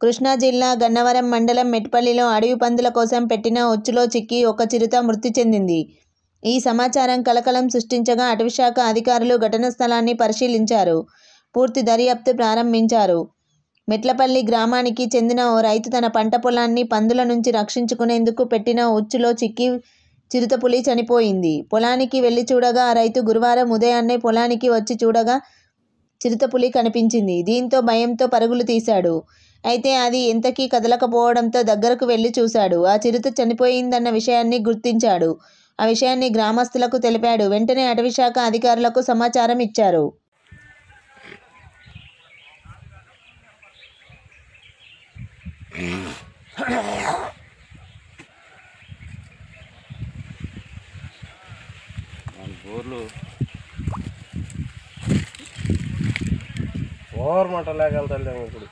కృష్ణా జిల్లా గన్నవరం మండలం మెట్పల్లిలో అడవి పందుల కోసం పెట్టిన ఉచ్చులో చిక్కి ఒక చిరుత మృతి చెందింది. ఈ సమాచారం కలకలం సృష్టించగా అటవీశాఖ అధికారులు ఘటనా స్థలాన్ని పరిశీలించారు. పూర్తి దర్యాప్తు ప్రారంభించారు. మెట్లపల్లి గ్రామానికి చెందిన ఓ రైతు తన పంట పొలాన్ని పందుల నుంచి రక్షించుకునేందుకు పెట్టిన ఉచ్చులో చిక్కి చిరుతపులి చనిపోయింది. పొలానికి వెళ్లి చూడగా ఆ రైతు గురువారం ఉదయాన్నే పొలానికి వచ్చి చూడగా చిరుతపులి కనిపించింది. దీంతో భయంతో పరుగులు తీశాడు. అయితే అది ఎంతకీ కదలకపోవడంతో దగ్గరకు వెళ్లి చూశాడు. ఆ చిరుత చనిపోయిందన్న విషయాన్ని గుర్తించాడు. ఆ విషయాన్ని గ్రామస్తులకు తెలిపాడు. వెంటనే అటవీశాఖ అధికారులకు సమాచారం ఇచ్చారు. ఓవర్ మంట లేకెళ్తాను ఇప్పుడు.